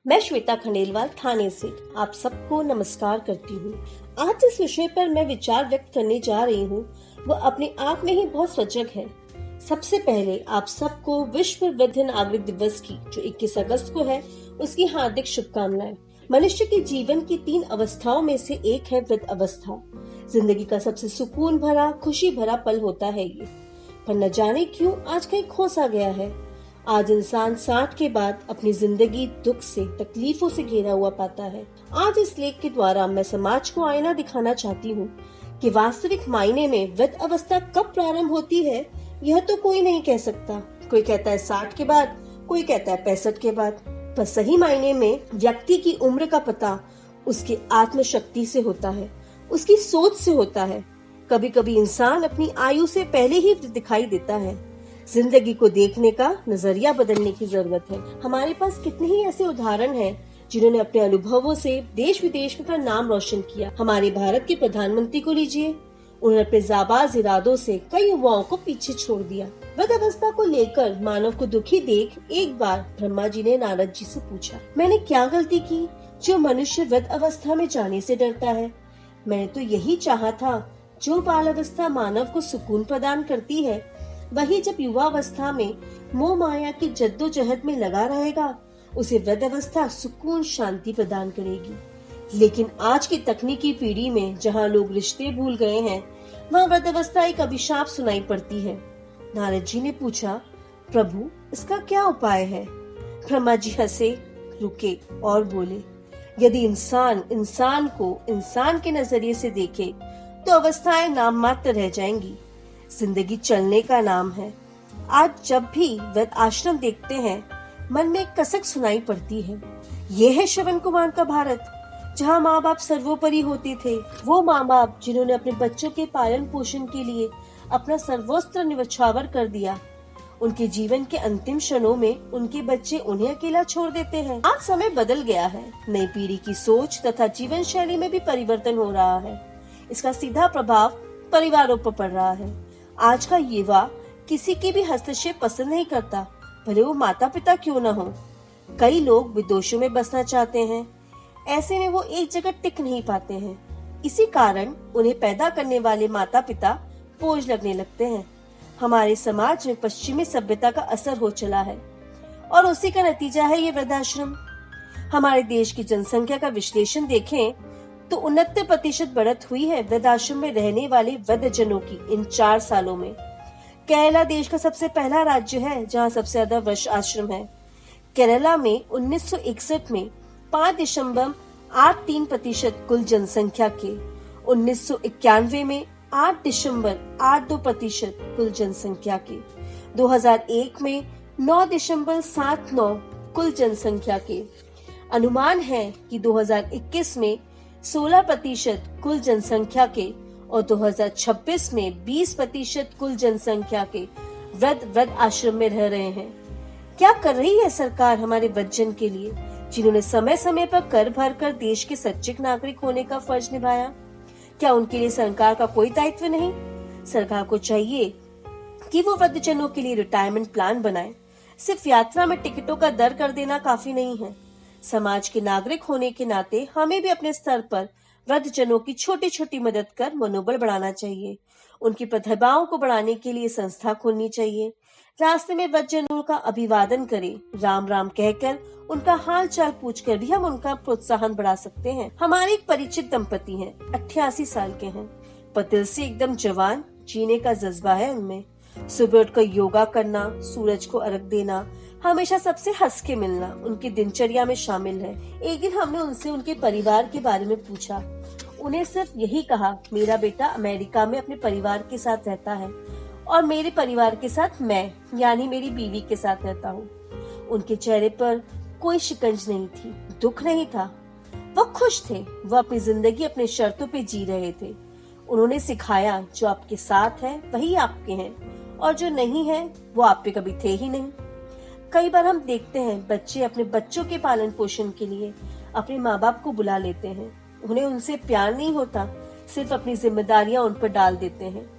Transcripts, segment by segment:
मैं श्वेता खंडेलवाल थाने से आप सबको नमस्कार करती हूँ। आज जिस विषय पर मैं विचार व्यक्त करने जा रही हूँ वह अपने आप में ही बहुत रोचक है। सबसे पहले आप सबको विश्व वृद्ध नागरिक दिवस की जो 21 अगस्त को है उसकी हार्दिक शुभकामनाएं। मनुष्य के जीवन की 3 अवस्थाओं में से एक है वृद्ध अवस्था। जिंदगी का सबसे सुकून भरा खुशी भरा पल होता है ये, पर न जाने क्यों आज कहीं खो सा गया है। आज इंसान 60 के बाद अपनी जिंदगी दुख से तकलीफों से घेरा हुआ पाता है। आज इस लेख के द्वारा मैं समाज को आईना दिखाना चाहती हूँ कि वास्तविक मायने में वृद्ध अवस्था कब प्रारंभ होती है यह तो कोई नहीं कह सकता। कोई कहता है 60 के बाद, कोई कहता है 65 के बाद, पर सही मायने में व्यक्ति की उम्र का पता उसकी आत्म शक्ति से होता है, उसकी सोच से होता है। कभी कभी इंसान अपनी आयु से पहले ही दिखाई देता है। जिंदगी को देखने का नजरिया बदलने की जरूरत है। हमारे पास कितने ही ऐसे उदाहरण हैं जिन्होंने अपने अनुभवों से देश विदेश में अपना नाम रोशन किया। हमारे भारत के प्रधानमंत्री को लीजिए, उन्होंने अपने जाबाज इरादों से कई युवाओं को पीछे छोड़ दिया। वृद्ध अवस्था को लेकर मानव को दुखी देख एक बार ब्रह्मा जी ने नारद जी से पूछा, मैंने क्या गलती की जो मनुष्य वृद्ध अवस्था में जाने से डरता है? मैंने तो यही चाहा था, जो बाल अवस्था मानव को सुकून प्रदान करती है वही जब युवावस्था में मोह माया की जद्दोजहद में लगा रहेगा उसे वृद्ध अवस्था सुकून शांति प्रदान करेगी। लेकिन आज की तकनीकी पीढ़ी में जहाँ लोग रिश्ते भूल गए हैं वहाँ वृद्ध अवस्था एक अभिशाप सुनाई पड़ती है। नारद जी ने पूछा, प्रभु इसका क्या उपाय है? ब्रह्मा जी हंसे, रुके और बोले, यदि इंसान को इंसान के नजरिए से देखे तो अवस्थाएं नाम मात्र रह जाएंगी। जिंदगी चलने का नाम है। आज जब भी वृद्ध आश्रम देखते हैं मन में एक कसक सुनाई पड़ती है। ये है श्रवण कुमार का भारत, जहाँ माँ बाप सर्वोपरि होते थे। वो माँ बाप जिन्होंने अपने बच्चों के पालन पोषण के लिए अपना सर्वस्त्र निछावर कर दिया। उनके जीवन के अंतिम क्षणों में उनके बच्चे उन्हें अकेला छोड़ देते हैं। आज समय बदल गया है, नई पीढ़ी की सोच तथा जीवन शैली में भी परिवर्तन हो रहा है। इसका सीधा प्रभाव परिवारों पर पड़ रहा है। आज का युवा किसी की भी हस्तक्षेप पसंद नहीं करता, भले वो माता पिता क्यों न हो। कई लोग विदेशों में बसना चाहते हैं, ऐसे में वो एक जगह टिक नहीं पाते हैं। इसी कारण उन्हें पैदा करने वाले माता पिता बोझ लगने लगते हैं। हमारे समाज में पश्चिमी सभ्यता का असर हो चला है और उसी का नतीजा है ये वृद्धाश्रम। हमारे देश की जनसंख्या का विश्लेषण देखें तो 69% बढ़त हुई है वृद्धाश्रम में रहने वाले वृद्ध जनों की इन 4 सालों में। केरला देश का सबसे पहला राज्य है जहां सबसे ज्यादा वृद्ध आश्रम है। केरला में 1961 में 5.83% कुल जनसंख्या के, 1991 में 8.82% कुल जनसंख्या के, 2001 में 9.79 कुल जनसंख्या के। अनुमान है कि 2021 में 16% कुल जनसंख्या के और 2026 में 20% कुल जनसंख्या के वृद्ध आश्रम में रह रहे हैं। क्या कर रही है सरकार हमारे वृद्धजन के लिए, जिन्होंने समय समय पर कर भर कर देश के सच्चे नागरिक होने का फर्ज निभाया? क्या उनके लिए सरकार का कोई दायित्व नहीं? सरकार को चाहिए कि वो वृद्धजनों के लिए रिटायरमेंट प्लान बनाए। सिर्फ यात्रा में टिकटों का दर कर देना काफी नहीं है। समाज के नागरिक होने के नाते हमें भी अपने स्तर पर वृद्धजनों की छोटी छोटी मदद कर मनोबल बढ़ाना चाहिए। उनकी प्रतिभाओं को बढ़ाने के लिए संस्था खोलनी चाहिए। रास्ते में वृद्धजनों का अभिवादन करें, राम राम कहकर उनका हाल चाल पूछकर भी हम उनका प्रोत्साहन बढ़ा सकते हैं। हमारे एक परिचित दंपति हैं, 88 साल के हैं, पर दिल से एकदम जवान, जीने का जज्बा है उनमें। सुबह उठकर योगा करना, सूरज को अर्घ देना, हमेशा सबसे हंस के मिलना उनकी दिनचर्या में शामिल है। एक दिन हमने उनसे उनके परिवार के बारे में पूछा। उन्हें सिर्फ यही कहा, मेरा बेटा अमेरिका में अपने परिवार के साथ रहता है और मेरे परिवार के साथ मैं यानी मेरी बीवी के साथ रहता हूँ। उनके चेहरे पर कोई शिकंज नहीं थी, दुख नहीं था। वो खुश थे। वो अपनी जिंदगी अपने शर्तों पे जी रहे थे। उन्होंने सिखाया, जो आपके साथ है वही आपके हैं और जो नहीं है वो आप पे कभी थे ही नहीं। कई बार हम देखते हैं बच्चे अपने बच्चों के पालन पोषण के लिए अपने माँ बाप को बुला लेते हैं। उन्हें उनसे प्यार नहीं होता, सिर्फ अपनी जिम्मेदारियां उन पर डाल देते हैं।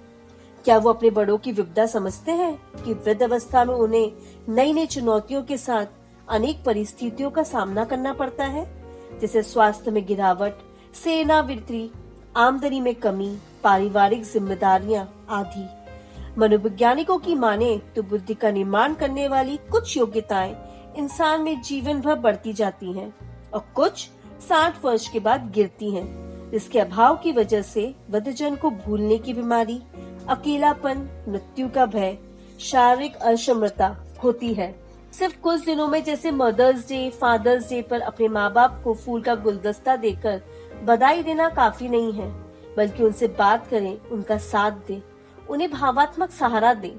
क्या वो अपने बड़ों की विपदा समझते हैं कि वृद्ध अवस्था में उन्हें नई नई चुनौतियों के साथ अनेक परिस्थितियों का सामना करना पड़ता है, जैसे स्वास्थ्य में गिरावट, सेवानिवृत्ति, आमदनी में कमी, पारिवारिक जिम्मेदारियां आदि। मनोवैज्ञानिकों की माने तो बुद्धि का निर्माण करने वाली कुछ योग्यताएं इंसान में जीवन भर बढ़ती जाती हैं और कुछ 60 वर्ष के बाद गिरती हैं, जिसके अभाव की वजह से वृद्धजन को भूलने की बीमारी, अकेलापन, मृत्यु का भय, शारीरिक अक्षमता होती है। सिर्फ कुछ दिनों में जैसे मदर्स डे, फादर्स डे पर अपने माँ बाप को फूल का गुलदस्ता देकर बधाई देना काफी नहीं है, बल्कि उनसे बात करें, उनका साथ दें, उन्हें भावात्मक सहारा दें।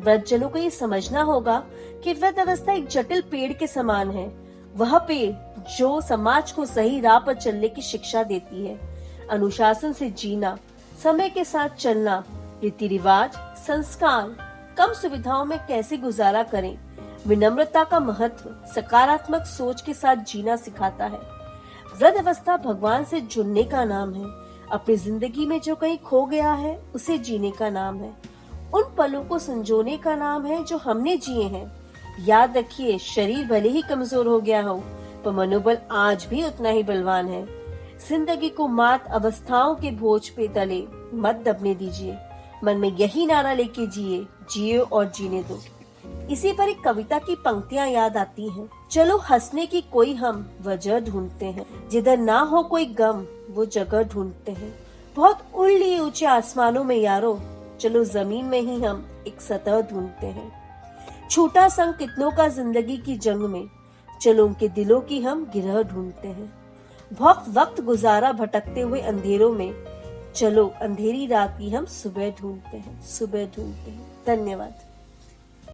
वृद्धजनों को ये समझना होगा कि वृद्ध अवस्था एक जटिल पेड़ के समान है, वह पेड़ जो समाज को सही राह पर चलने की शिक्षा देती है। अनुशासन से जीना, समय के साथ चलना, रीति रिवाज, संस्कार, कम सुविधाओं में कैसे गुजारा करें, विनम्रता का महत्व, सकारात्मक सोच के साथ जीना सिखाता है। वृद्ध अवस्था भगवान से जुड़ने का नाम है। अपनी जिंदगी में जो कहीं खो गया है उसे जीने का नाम है। उन पलों को संजोने का नाम है जो हमने जिए हैं। याद रखिए, शरीर भले ही कमजोर हो गया हो, पर मनोबल आज भी उतना ही बलवान है। जिंदगी को मात अवस्थाओं के बोझ पे तले मत दबने दीजिए। मन में यही नारा लेके जिए, जियो और जीने दो। इसी पर एक कविता की पंक्तियां याद आती हैं। चलो हंसने की कोई हम वजह ढूंढते हैं, जिधर ना हो कोई गम वो जगह ढूंढते हैं। बहुत उड़ लिए ऊंचे आसमानों में यारो, चलो जमीन में ही हम एक सतह ढूंढते हैं। छूटा संग कितनों का जिंदगी की जंग में, चलो उनके दिलों की हम गिरह ढूंढते हैं। बहुत वक्त गुजारा भटकते हुए अंधेरों में, चलो अंधेरी रात की हम सुबह ढूंढते हैं, सुबह ढूंढते हैं। धन्यवाद।